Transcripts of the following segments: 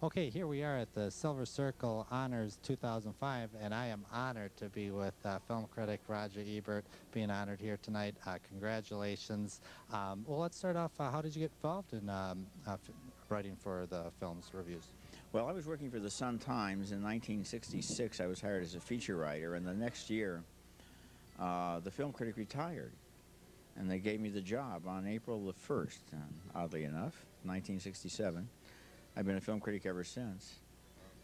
Okay, here we are at the Silver Circle Honors 2005, and I am honored to be with film critic Roger Ebert, being honored here tonight. Congratulations. Well, let's start off. How did you get involved in writing for the film's reviews? Well, I was working for the Sun-Times in 1966. I was hired as a feature writer, and the next year, the film critic retired, and they gave me the job on April the 1st, oddly enough, 1967. I've been a film critic ever since.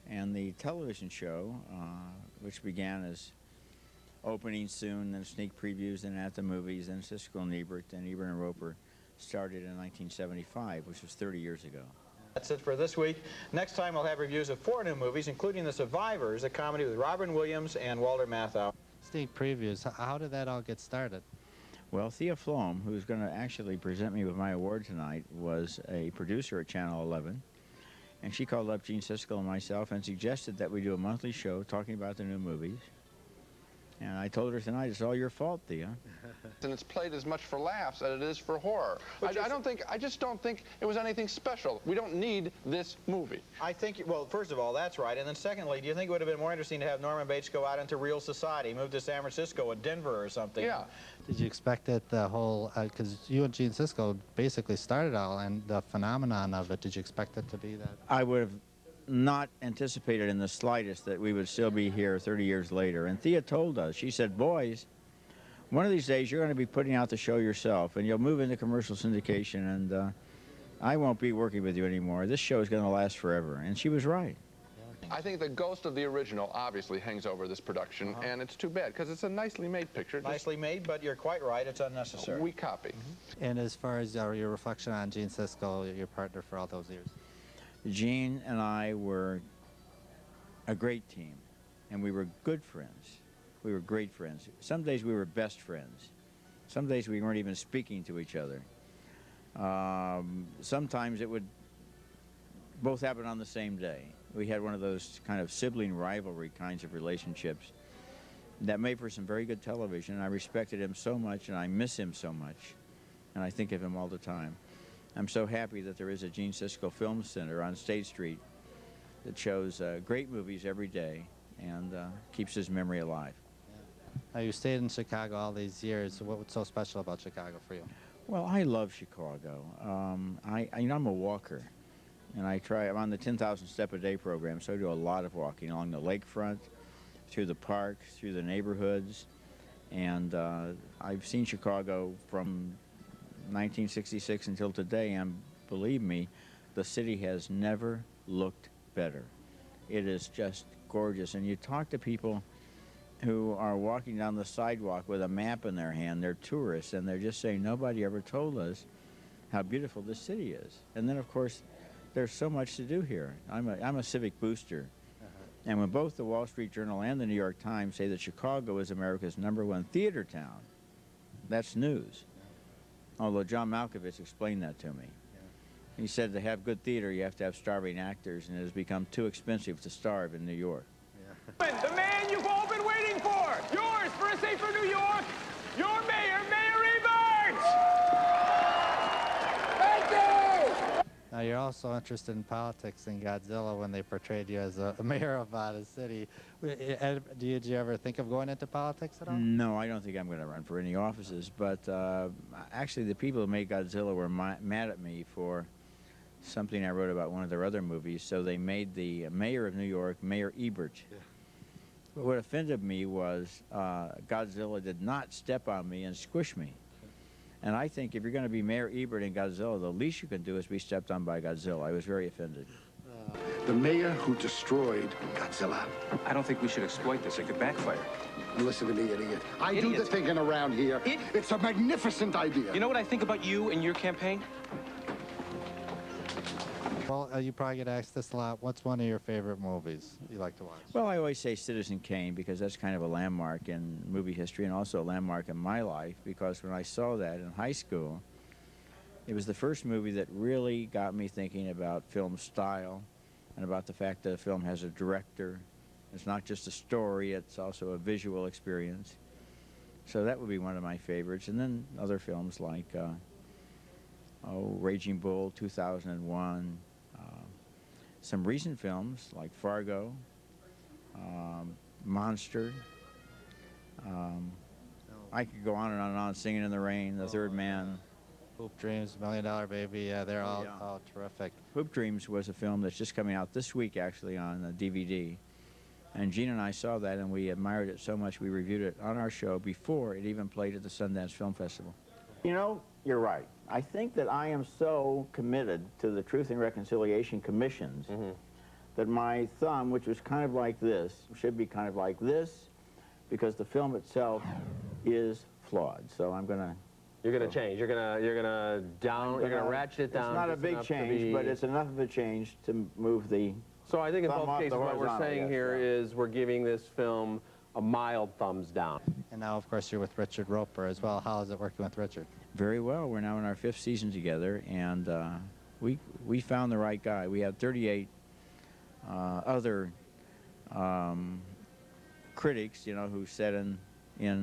And the television show, which began as opening soon, then sneak previews, then at the movies, then Siskel and Ebert, and Ebert and Roper, started in 1975, which was 30 years ago. That's it for this week. Next time we'll have reviews of 4 new movies, including The Survivors, a comedy with Robin Williams and Walter Matthau. Sneak previews. How did that all get started? Well, Thea Flom, who's going to actually present me with my award tonight, was a producer at Channel 11. And she called up Gene Siskel and myself and suggested that we do a monthly show talking about the new movies. And I told her tonight, it's all your fault, Thea. And it's played as much for laughs as it is for horror. I just don't think it was anything special. We don't need this movie. I think, well, first of all, that's right. And then secondly, do you think it would have been more interesting to have Norman Bates go out into real society, move to San Francisco or Denver or something? Yeah. Did you expect it, the whole, because you and Gene Siskel basically started all, and the phenomenon of it, did you expect it to be that? I would have not anticipated in the slightest that we would still be here 30 years later. And Thea told us, she said, boys, one of these days you're going to be putting out the show yourself, and you'll move into commercial syndication, and I won't be working with you anymore. This show is going to last forever. And she was right. I think the ghost of the original obviously hangs over this production, and it's too bad, because it's a nicely made picture. Nicely made, but you're quite right, it's unnecessary. We copy. And as far as your reflection on Gene Siskel, your partner for all those years? Gene and I were a great team, and we were good friends. We were great friends. Some days we were best friends. Some days we weren't even speaking to each other. Sometimes it would both happen on the same day. We had one of those kind of sibling rivalry kinds of relationships that made for some very good television. And I respected him so much, and I miss him so much, and I think of him all the time. I'm so happy that there is a Gene Siskel Film Center on State Street that shows great movies every day and keeps his memory alive. Now, you stayed in Chicago all these years. What was so special about Chicago for you? Well, I love Chicago. You know, I'm a walker, and I'm on the 10,000 Step a Day program, so I do a lot of walking along the lakefront, through the park, through the neighborhoods, and I've seen Chicago from 1966 until today, and believe me, the city has never looked better. It is just gorgeous, and you talk to people who are walking down the sidewalk with a map in their hand. They're tourists, and they're just saying, nobody ever told us how beautiful this city is. And then, of course, there's so much to do here. I'm a civic booster. And when both the Wall Street Journal and the New York Times say that Chicago is America's #1 theater town, that's news. Although John Malkovich explained that to me. He said to have good theater, you have to have starving actors, and it has become too expensive to starve in New York. The man you've all been waiting for! Yours for a safer New York! Your mayor, Mayor Ebert! Thank you! Now, you're also interested in politics in Godzilla when they portrayed you as a mayor of the city. Did you ever think of going into politics at all? No, I don't think I'm going to run for any offices, but actually the people who made Godzilla were mad at me for something I wrote about one of their other movies, so they made the mayor of New York, Mayor Ebert. Yeah. But what offended me was Godzilla did not step on me and squish me. And I think if you're going to be Mayor Ebert in Godzilla, the least you can do is be stepped on by Godzilla. I was very offended. The mayor who destroyed Godzilla. I don't think we should exploit this. It could backfire. Listen to me, idiot. I do the thinking around here. It's a magnificent idea. You know what I think about you and your campaign? Well, you probably get asked this a lot. What's one of your favorite movies you like to watch? Well, I always say Citizen Kane, because that's kind of a landmark in movie history and also a landmark in my life, because when I saw that in high school, it was the first movie that really got me thinking about film style and about the fact that a film has a director. It's not just a story, it's also a visual experience. So that would be one of my favorites. And then other films like Raging Bull, 2001, some recent films like Fargo, Monster. I could go on and on, Singing in the Rain, The Third Man. Hoop Dreams, $1 Million Baby, yeah, they're all, Yeah. all terrific. Hoop Dreams was a film that's just coming out this week, actually, on DVD. And Gene and I saw that, and we admired it so much we reviewed it on our show before it even played at the Sundance Film Festival. You know, you're right. I think that I am so committed to the Truth and Reconciliation Commissions that my thumb, which was kind of like this, should be kind of like this, because the film itself is flawed. So I'm gonna. You're gonna change. You're gonna ratchet it down. It's not a big change, but it's enough of a change to move the. So I think in thumb both off the cases, what we're horizontal, saying yes, here yeah. is we're giving this film a mild thumbs down. And now, of course, you're with Richard Roper as well. How is it working with Richard? Very well. We're now in our 5th season together, and we found the right guy. We had 38 other critics, you know, who sat in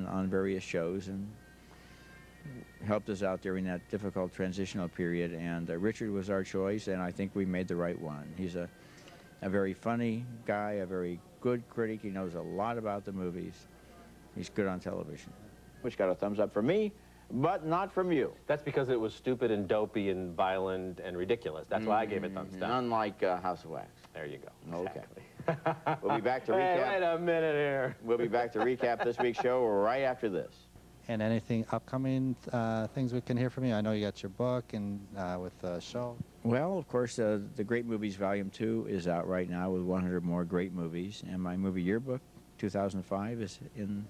on various shows and helped us out during that difficult transitional period. And Richard was our choice, and I think we made the right one. He's a very funny guy, a very good critic. He knows a lot about the movies. He's good on television. Which got a thumbs up from me, but not from you. That's because it was stupid and dopey and violent and ridiculous. That's why I gave it thumbs down. Unlike House of Wax. There you go. Okay. Exactly. We'll be back to recap. Hey, wait a minute here. We'll be back to recap this week's show right after this. And anything upcoming things we can hear from you? I know you got your book and with the show. Well, of course, the Great Movies Volume 2 is out right now with 100 more great movies. And my movie yearbook, 2005, is in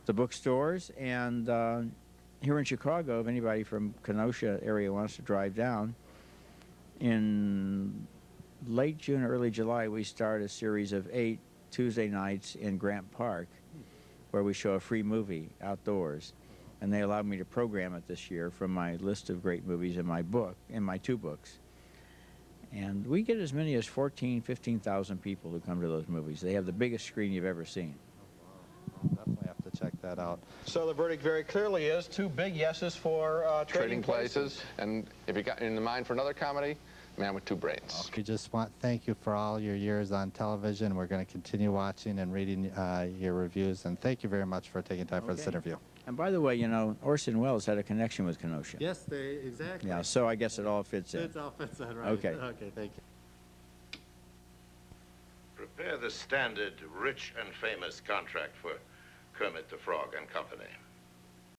the bookstores. And here in Chicago, if anybody from Kenosha area wants to drive down, in late June, early July, we start a series of 8 Tuesday nights in Grant Park, where we show a free movie outdoors. And they allowed me to program it this year from my list of great movies in my book, in my 2 books. And we get as many as 14,000, 15,000 people who come to those movies. They have the biggest screen you've ever seen. Definitely have to check that out. So the verdict very clearly is 2 big yeses for Trading Places. And if you got in the mind for another comedy, Man with 2 Brains. We just want to thank you for all your years on television. We're going to continue watching and reading your reviews. And thank you very much for taking time for this interview. And by the way, you know, Orson Welles had a connection with Kenosha. Yes, exactly. Yeah, so I guess it all fits in. It all fits in, right. Okay. Okay, thank you. Prepare the standard rich and famous contract for Kermit the Frog and Company.